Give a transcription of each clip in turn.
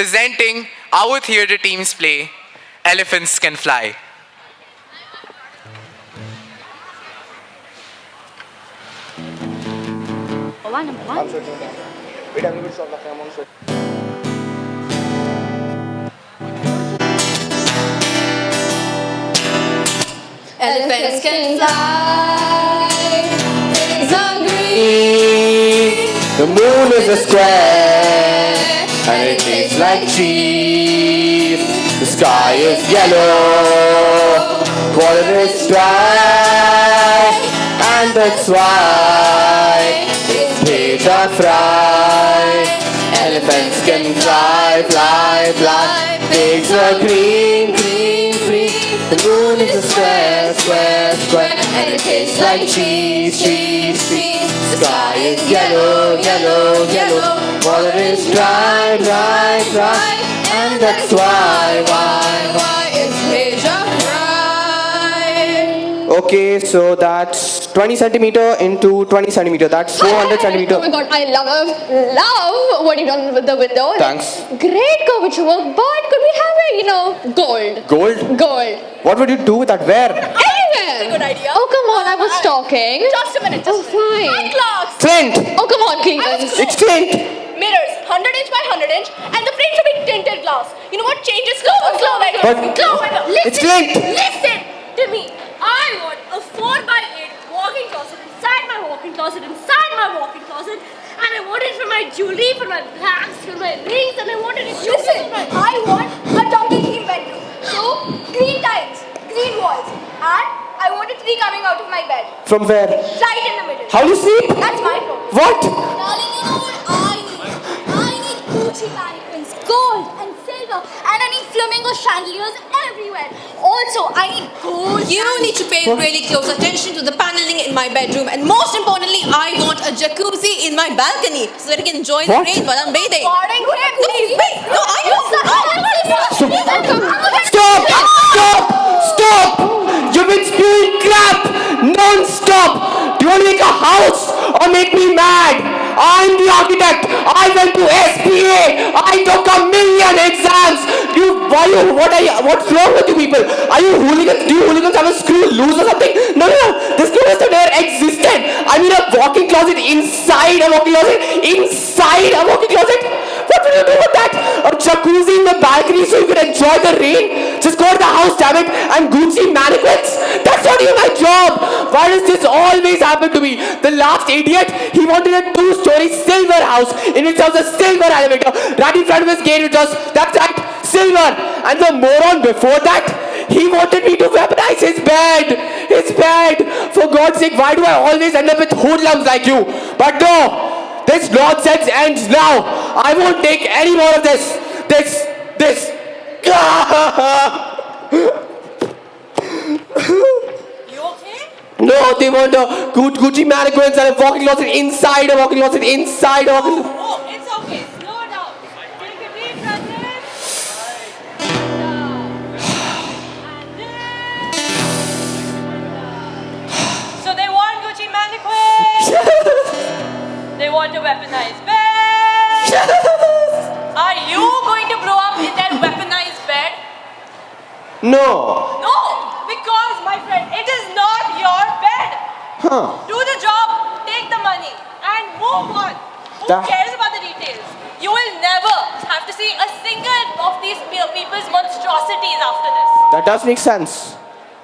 Presenting our theatre team's play, Elephants Can Fly. Elephants can fly, pigs are green, The moon is a square, and it tastes like cheese. The sky is yellow, water is dry, and that's why its days are fried. Elephants can fly, fly, fly. Pigs are green, green, green. The moon is a square, square, square, and it tastes like cheese, cheese, cheese. The sky is yellow, yellow, yellow. Water is dry, dry, dry, and that's why it's Asia fried. Okay, so that's 20 centimeter into 20 centimeter. That's 400 centimeter. Oh my god, I love what you've done with the window. Thanks. Great curvature work, but could we have a, gold? Gold? Gold. What would you do with that? Where? Anywhere. Good idea. Oh, come on, I was talking. Just a minute. Oh, fine. My class. Flint! Oh, come on, Cleveland. It's Flint! Mirrors, 100 inch by 100 inch, and the frame should be tinted glass. You know what? Changes slow. But it's Flint! Listen to me. I want a 4x8 walking closet inside my walking closet, and I want it for my jewelry, for my bags, for my rings, and I want it in Listen, I want a donkey theme bedroom. So, green tiles, green walls, and I want a tree coming out of my bed. From where? Right in the middle. How do you sleep? That's my problem. What? Darling, you know what I need? I need Gucci mannequins, gold and silver, and I need flamingo chandeliers everywhere. Also, I need gold. You need to pay really close attention to the paneling in my bedroom, and most importantly, I want a jacuzzi in my balcony so that I can enjoy the What? rain while I'm bathing. Boring, Wait, no, Stop! You've been spewing crap non-stop! Do you want to make a house or make me mad? I'm the architect. I went to SPA. I took a million exams. What's wrong with you people? Are you hooligans? Do you hooligans have a screw loose or something? No. This place has never existed. I mean a walking closet inside a walking closet. Inside a walking closet? What will you do with that? A jacuzzi in the balcony so you can enjoy the rain? Just go to the house, damn it, and Gucci mannequins? That's not even my job. Why does this always happen to me? The last idiot, he wanted a 2-story silver house in which there was a silver elevator right in front of his gate, which was, that's right, silver. And the moron before that, he wanted me to weaponize his bed. His bed. For God's sake, why do I always end up with hoodlums like you? But no. This nonsense ends now. I won't take any more of this. This. You okay? No, they want a Gucci mannequins and a walking closet inside a walking closet inside a walking closet. Oh, it's okay. Slow down. Take a deep breath in. So they want Gucci mannequins. They want a weaponized bed. Are you going to blow up in that weaponized bed? No. No, because my friend, it is not your bed. Huh. Do the job, take the money, and move on. Who That- cares about the details? You will never have to see a single of these people's monstrosities after this. That does make sense.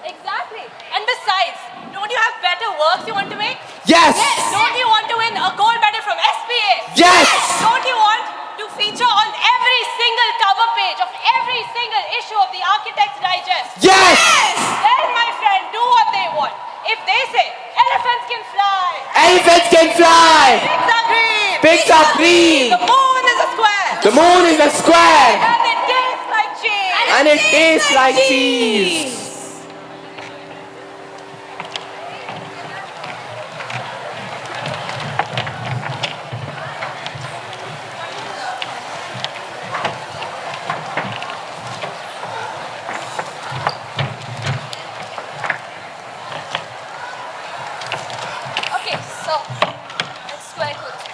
Exactly. And besides, don't you have better works you want to make? Yes. Don't you want to win a gold medal from SPA? Yes. Don't you want to feature on every single cover page of every single issue of the Architect's Digest? Yes. Then, my friend, do what they want. If they say elephants can fly, Elephants can fly. pigs are green, Pigs are green. the moon is a square, The moon is a square. and it tastes like cheese. And it tastes like cheese. Okay, so let's square clothes.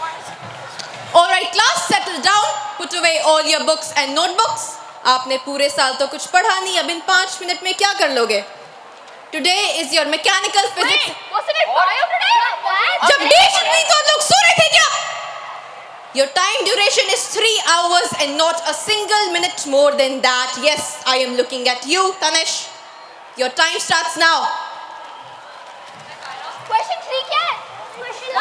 All right, class, settle down. Put away all your your books and notebooks. आपने पूरे साल तो कुछ पढ़ा नहीं, अब इन 5 minute में क्या कर लोगे? Today is your mechanical physics. Wasn't it bio today? जब डे शिफ्ट थी तो लोग सो रहे थे क्या? Your time duration is 3 hours and not a single minute more than that. Yes, I am looking at you, Tanish. Your time starts now. Question 3 क्या है? Question 3.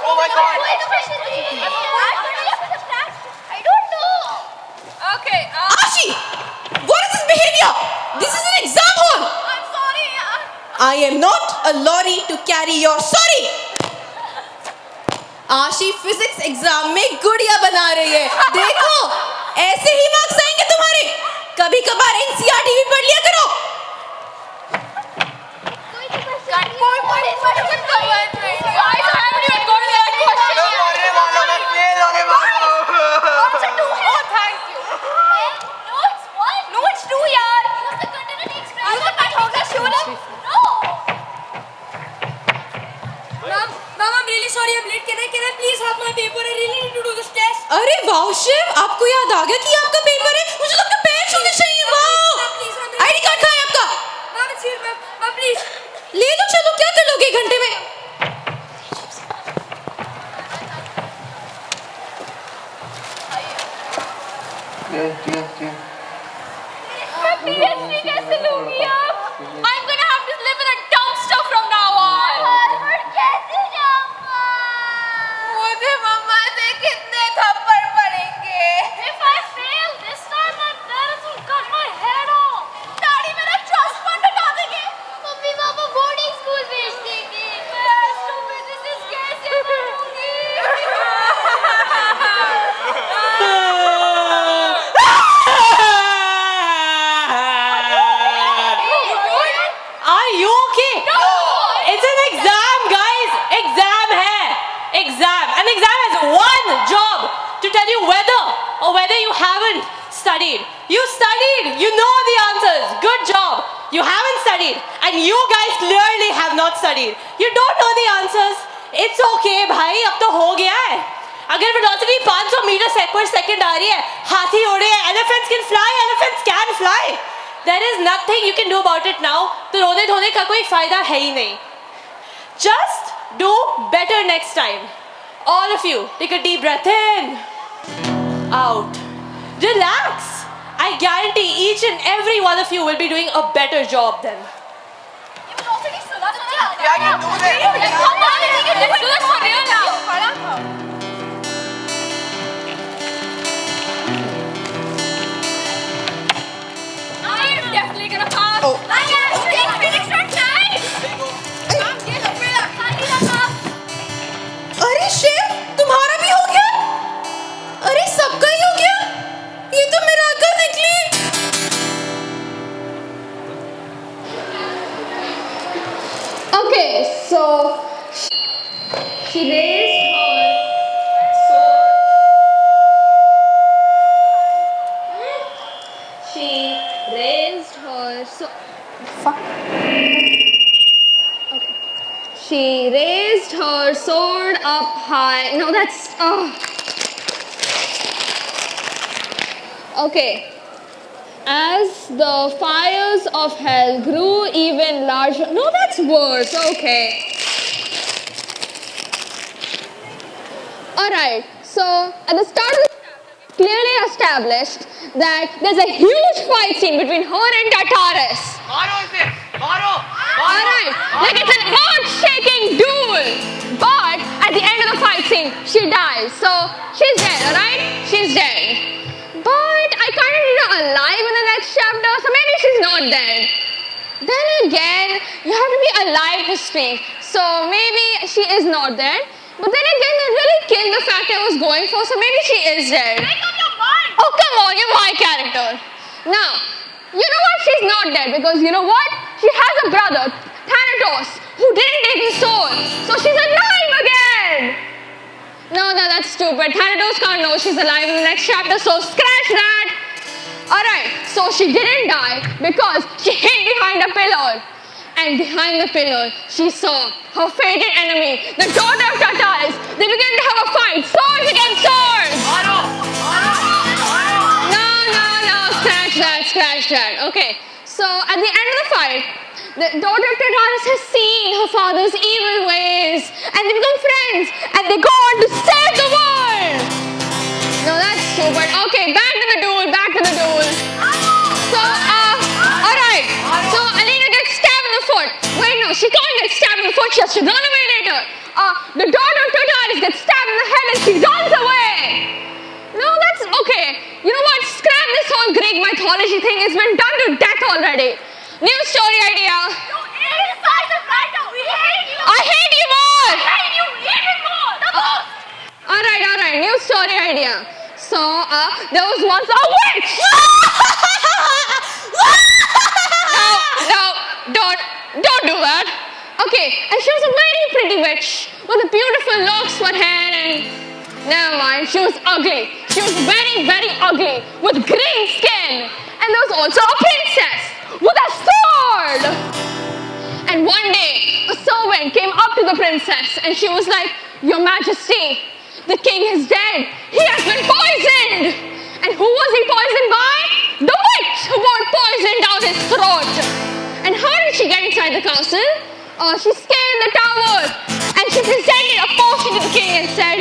Oh my God. I don't know. Okay. Ashi, what is this behavior? This is an exam hall. I'm sorry. I am not a lorry to carry your sorry. आशी physics exam में गुड़िया बना रही है. देखो, ऐसे ही marks आएंगे तुम्हारे. कभी कभार एनसीईआरटी भी पढ़ लिया करो. अरे वाओ शिव, आपको याद आ गया कि आपका पेपर है. मुझे तो अपने पैर छूने चाहिए. वाओ, आईडी कार्ड कहाँ है आपका? ले लो, चलो. क्या कर लोगे 1 घंटे में? I'm gonna have to live in a dumpster from now on. कैसे जाऊंगा? मुझे मम्मा से कितने थप्पड़ पड़ेंगे? If I fail this time, my parents will cut my head off. Daddy मेरा trust fund हटा देंगे. मम्मी पापा boarding school भेज देंगे. मैं stupid business कैसे करूंगी? Are you okay? No. It's an exam, guys. Exam hai. Exam. An exam has one job to tell you whether or whether you haven't studied. You studied. You know the answers. Good job. You haven't studied. And you guys clearly have not studied. You don't know the answers. It's okay, bhai. अब तो हो गया है. अगर velocity 500 metre per second आ रही है, हाथी उड़ रहे हैं, elephants can fly, elephants can fly. There is nothing you can do about it now. तो रोने धोने का कोई फायदा है ही नहीं. Just do better next time. All of you, take a deep breath in, out, relax. I guarantee each and every one of you will be doing a better job then. Yeah, I can do this. Come on, let's do this for real now. I am definitely gonna pass. Oh. I am Phoenix right side. I'm getting real. खाली रखा. अरे शिव, तुम्हारा भी हो गया? अरे सबका ही हो गया? ये तो मिराकल निकली. Okay, so she raised her She raised her sword up high. No, that's okay. As the fires of hell grew even larger. No, that's worse. Okay. Alright, so at the start of the clearly established that there's a huge fight scene between her and Tartarus. Alright, like it's an earth-shaking duel. But at the end of the fight scene, she dies. So she's dead, alright? She's dead. But I kind of need her alive in the next chapter, so maybe she's not dead. Then again, you have to be alive to speak. So maybe she is not dead. But then again, they really killed the fact I was going for, so maybe she is dead. Make up your mind. Oh, come on, you're my character. Now, you know what? She's not dead because you know what? She has a brother, Thanatos, who didn't take his soul. So she's alive again. No, that's stupid. Thanatos can't know she's alive in the next chapter, so scratch that. Alright, so she didn't die because she hid behind a pillar. and behind the pillar, she saw her fated enemy, the daughter of Tortoise. They began to have a fight, swords against swords. No, scratch that. Okay, so at the end of the fight, the daughter of Tortoise has seen her father's evil ways, and they become friends, and they go on to save the world. No, that's stupid. Okay, back to the duel. So, alright. So, Alina gets stabbed in the foot. Wait, no, she can't get stabbed in the foot. She has to run away later. The daughter of Tortoise gets stabbed in the head and she runs away. No, that's okay. You know what? Scrap this whole Greek mythology thing. It's been done to death already. New story idea. You indecisive writer! We hate you! I hate you more! I hate you even more! The most! Alright. New story idea. So, there was once a witch! No, don't do that. Okay, and she was a very pretty witch with beautiful locks, with hair, and never mind, she was ugly. She was very, very ugly with green skin. And there was also a princess with a sword. And one day, a servant came up to the princess and she was like, "Your Majesty, the king is dead. He has been poisoned." And who was he poisoned by? The witch who poured poison down his throat. And how did she get inside the castle? She scaled the tower and she presented a potion to the king and said,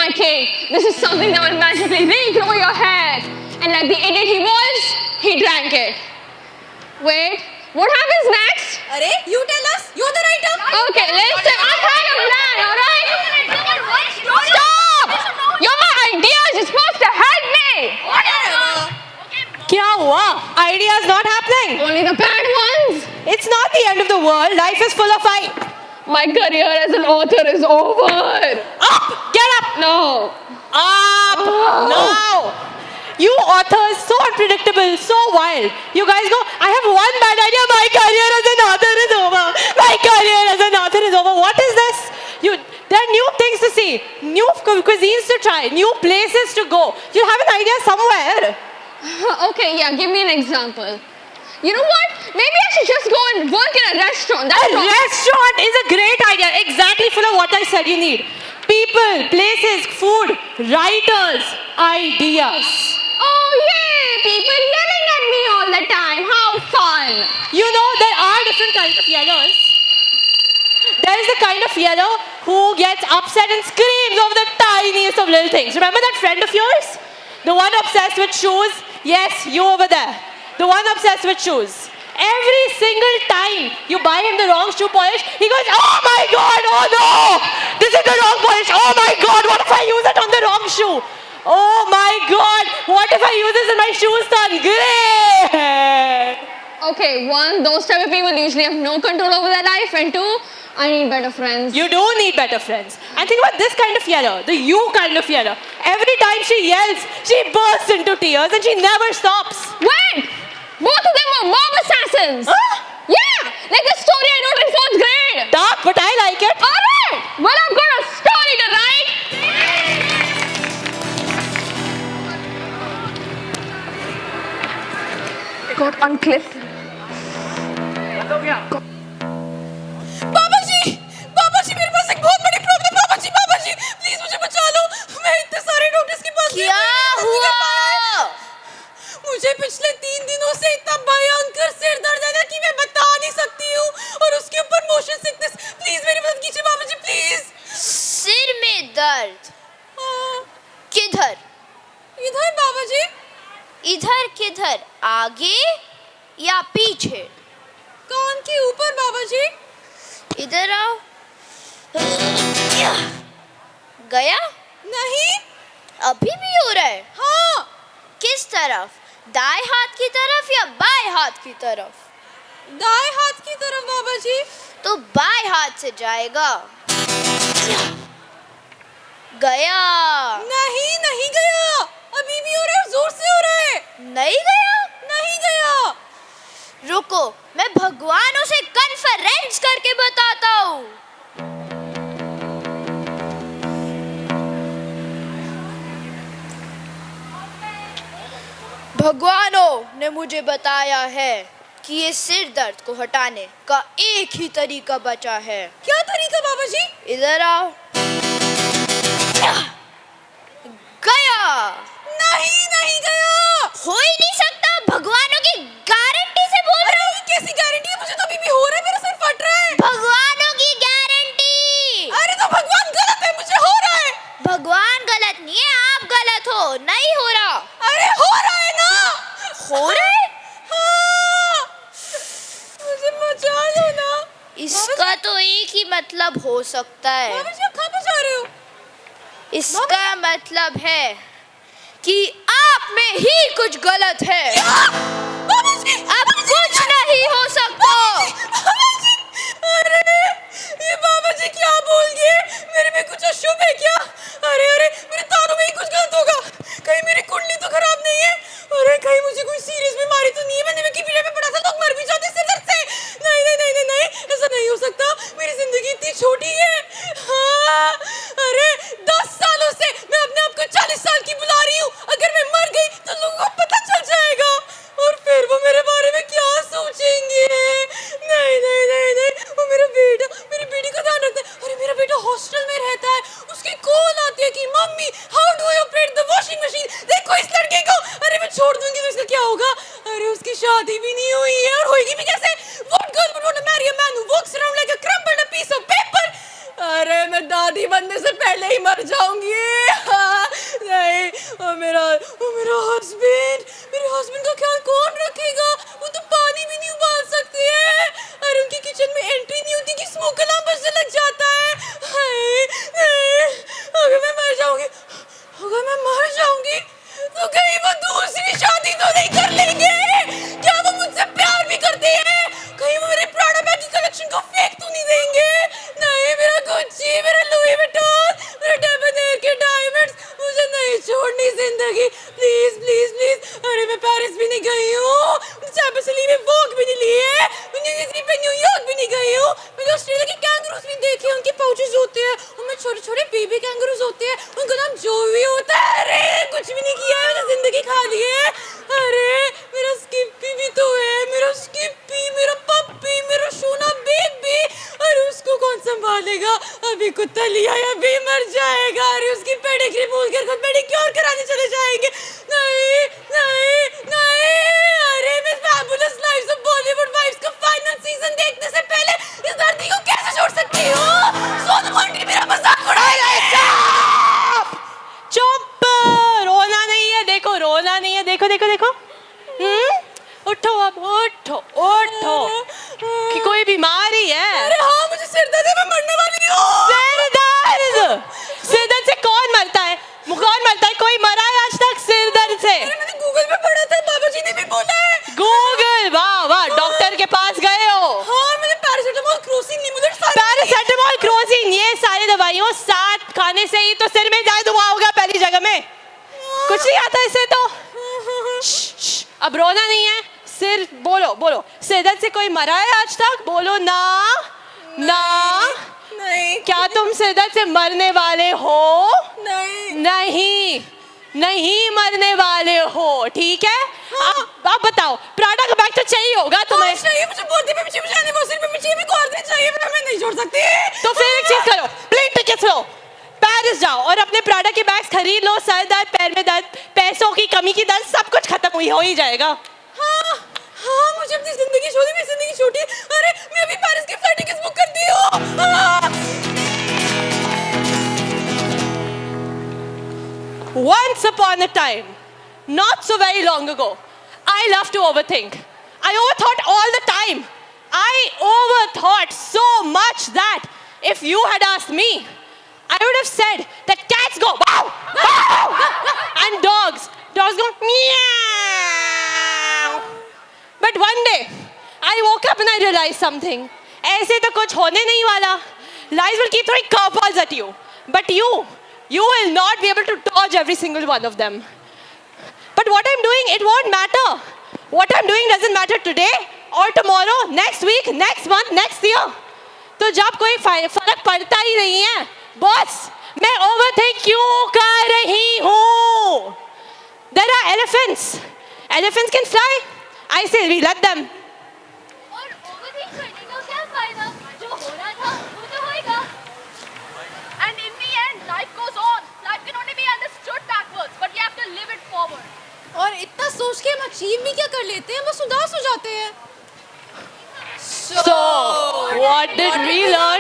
"My king, this is something that will magically regrow your hair." And like the idiot he was, he drank it. Wait, what happens next? Arey, you tell us. You're the writer. Okay, listen, I have a plan, alright? Stop! You're my ideas, you're supposed to help me! क्या हुआ? Ideas not happening. Only the bad ones? It's not the end of the world. Life is full of fight. My career as an author is over. Up! Get up! No. Up! Oh. No! You authors, so unpredictable, so wild. You guys go, I have one bad idea, my career as an author is over. My career as an author is over. What is this? There are new things to see, new cuisines to try, new places to go. You have an idea somewhere. Okay, yeah, give me an example. You know what? Maybe I should just go and work in a restaurant. That's A restaurant is a great idea. Exactly full of what I said you need. People, places, food, writers, ideas. Oh, yay! People yelling at me all the time. How fun! You know, there are different kinds of yellows. There is the kind of yellow who gets upset and screams over the tiniest of little things. Remember that friend of yours? The one obsessed with shoes? Yes, you over there. The one obsessed with shoes. Every single time you buy him the wrong shoe polish, he goes, "Oh my God, oh no! This is the wrong polish. Oh my God, what if I use it on the wrong shoe? Oh my God, what if I use this and my shoes turn grey?" Okay, one, those type of people usually have no control over their life, and two, I need better friends. You do need better friends. And think about this kind of yellow, the you kind of yellow. Every time she yells, she bursts into tears and she never stops. Wait! Both of them were mob assassins! Huh? Yeah! Like the story I wrote in 4th grade! Dark, but I like it. Alright! Well, I've got a story to write! Got unclipped. बाबा जी मेरे पास एक बहुत बड़ी problem. Baba ji please मुझे बचा लो। मैं इतने सारे doctors के पास क्या हुआ? मुझे पिछले 3 दिनों से इतना भयंकर सिर दर्द है ना कि मैं बता नहीं सकती हूँ, और उसके ऊपर मोशन सिकनेस। प्लीज मेरी मदद कीजिए बाबा जी, प्लीज। सिर में दर्द? किधर? इधर बाबा जी। इधर किधर? आगे या पीछे? कान के ऊपर बाबा जी। इधर आओ। गया? नहीं। अभी भी हो रहा है? हाँ। किस तरफ? दाएं हाथ की तरफ या बाएं हाथ की तरफ? दाएं हाथ की तरफ बाबा जी। तो बाएं हाथ से जाएगा। गया? नहीं गया। अभी भी हो रहा है, जोर से हो रहा है। नहीं गया? नहीं गया। रुको, मैं भगवानों से कॉन्फ्रेंस करके बताता हूँ। भगवानों ने मुझे बताया है कि ये सिर दर्द को हटाने का एक ही तरीका बचा है। क्या तरीका बाबा जी? इधर आओ। गया। नहीं नहीं गया। हो ही नहीं सकता, भगवानों की गारंटी से बोल रहा हूँ। कैसी गारंटी है? मुझे तो अभी भी हो रहा है, मेरा सर फट रहा है। भगवानों की गारंटी। अरे तो भगवान गलत है, मुझे हो रहा है। भगवान गलत नहीं है, आप गलत हो। नहीं हो रहा। अरे हो रहा है ना। हो रहा है? हाँ। मुझे बचा लो ना। इसका तो एक ही मतलब हो सकता है। बाबा जी आप कहाँ पे जा रहे हो? इसका मतलब है कि आप में ही कुछ गलत है। बाबा जी अब कुछ नहीं हो सकता। बाबा जी, अरे ये बाबा जी क्या बोल गए? मेरे में कुछ अशुभ है क्या? अरे अरे मेरे तारों में ही कुछ गलत होगा। कहीं मेरी कुंडली तो खराब नहीं है? अरे कहीं मुझे कोई सीरियस बीमारी तो नहीं है? मैंने विकिपीडिया पे पढ़ा था लोग मर भी जाते सिर दर्द से। नहीं नहीं नहीं नहीं नहीं, ऐसा नहीं हो सकता। मेरी जिंदगी इतनी छोटी है। हाँ, अरे 10 सालों से मैं अपने आप को 40 साल की बुला रही हूँ। अगर मैं मर गई तो लोगों को पता चल जाएगा और फिर वो मेरे बारे में क्या सोचेंगे? नहीं नहीं नहीं नहीं, वो मेरा बेटा, मेरी बेटी का ध्यान रखता है। अरे मेरा बेटा हॉस्टल में रहता है, उसकी कॉल आती है कि mummy how do you operate the washing machine. देखो इस लड़के को। अरे मैं छोड़ दूंगी तो इसका क्या होगा? अरे उसकी शादी भी नहीं हुई है और होएगी भी कैसे? What girl would want to marry a man who walks around like a crumpled piece of paper? अरे मैं दादी बनने से पहले ही मर जाऊंगी। हाँ, नहीं, वो मेरा हस्बैंड, मेरे हस्बैंड का ख्याल कौन रखेगा? वो तो पानी भी नहीं उबाल सकते हैं। अरे उनकी किचन में एंट्री नहीं होती कि स्मोक अलार्म बजने लग जाता है। हाय, अगर मैं मर जाऊंगी तो कहीं वो दूसरी शादी तो नहीं कर लेंगे? क्या वो मुझसे प्यार भी करते हैं? कहीं वो मेरे प्राडा बैग की कलेक्शन को फेंक तो नहीं देंगे? नहीं, मेरा गुच्ची, मेरा लुई विटॉन, मेरा डेबनेर के डायमंड्स मुझे नहीं छोड़नी जिंदगी। Please please please. अरे मैं पेरिस भी नहीं गई हूँ, चैम्पियंस में वॉक भी नहीं ली है, मैं न्यूयॉर्क भी नहीं गई हूँ। मैंने ऑस्ट्रेलिया के कैंगरूज भी देखे, उनके पाउचेस होते हैं, उनमें छोटे छोटे बेबी कैंगरूज होते हैं, उनका नाम जोवी होता है। अरे कुछ भी नहीं किया है, मैंने जिंदगी खा ली है। अरे मेरा स्किप्पी भी तो है, मेरा स्किप्पी, मेरा पप्पी, मेरा सोना बेबी। अरे उसको कौन संभालेगा? अभी कुत्ता लिया या भी मर जाएगा। अरे उसकी पेडिग्री भूल कर खुद पेडिक्योर कराने चले जाएंगे। नहीं नहीं नहीं। अरे मैं fabulous lives of Bollywood wives का फाइनल सीजन देखने से पहले इस धरती को कैसे छोड़ सकती हूँ? सोनू मोंटी मेरा मजाक उड़ा रहा है। चुप, रोना नहीं है। देखो रोना नहीं है, देखो देखो देखो। उठो अब, उठो उठो। कि कोई बीमारी है? अरे हाँ, मुझे सिर दर्द है, मैं मरने वाली हूँ। सिर दर्द से कौन मरता है? कोई मरा है आज तक सिर दर्द से? अरे मैंने गूगल पे पढ़ा था, बाबा जी ने भी बोला है। गूगल, वाह वाह, डॉक्टर के पास गए हो? हाँ, मैंने पैरासिटामोल, क्रोसिन, निमुलेट पैरासिटामोल, क्रोसिन, ये सारी दवाइयों साथ खाने से ही तो सिर में जादू होगा पहली जगह में। कुछ नहीं आता इससे तो। अब रोना नहीं है। सिर बोलो बोलो, सिर दर्द से कोई मरा है आज तक? बोलो ना ना। नहीं। क्या तुम सिर दर्द से मरने वाले हो? नहीं नहीं नहीं मरने वाले हो, ठीक है? आप बताओ, प्राडा का बैग तो चाहिए होगा तुम्हें? चाहिए मुझे, बर्थडे पे भी चाहिए मुझे, एनिवर्सरी पे भी चाहिए, मेरे को हर दिन चाहिए, मैं नहीं छोड़ सकती। तो फिर एक चीज करो, प्लेन टिकट्स लो, पेरिस जाओ और अपने प्राडा के बैग्स खरीद लो। सर दर्द, पैर में दर्द, पैसों की कमी की दर्द, सब कुछ खत्म हो ही जाएगा। हाँ हाँ, मुझे अपनी जिंदगी छोटी, मेरी जिंदगी छोटी है। अरे मैं अभी पेरिस की फ्लाइट टिकट्स बुक करती हूँ। Once upon a time, not so very long ago, I love to overthink. I overthought all the time. I overthought so much that if you had asked me, I would have said that cats go wow, wow, and dogs go meow. But one day, I woke up and I realized something. ऐसे तो कुछ होने नहीं वाला. Life will keep throwing curveballs at you. But you will not be able to dodge every single one of them. But what I'm doing, it won't matter. What I'm doing doesn't matter today or tomorrow, next week, next month, next year. तो जब कोई फर्क पड़ता ही नहीं है, boss, मैं overthink क्यों कर रही हूँ? There are elephants. Elephants can fly. I say we let them. will live it forward. और इतना सोच के हम अचीव भी क्या कर लेते हैं, बस उदास हो जाते हैं. So, what did we learn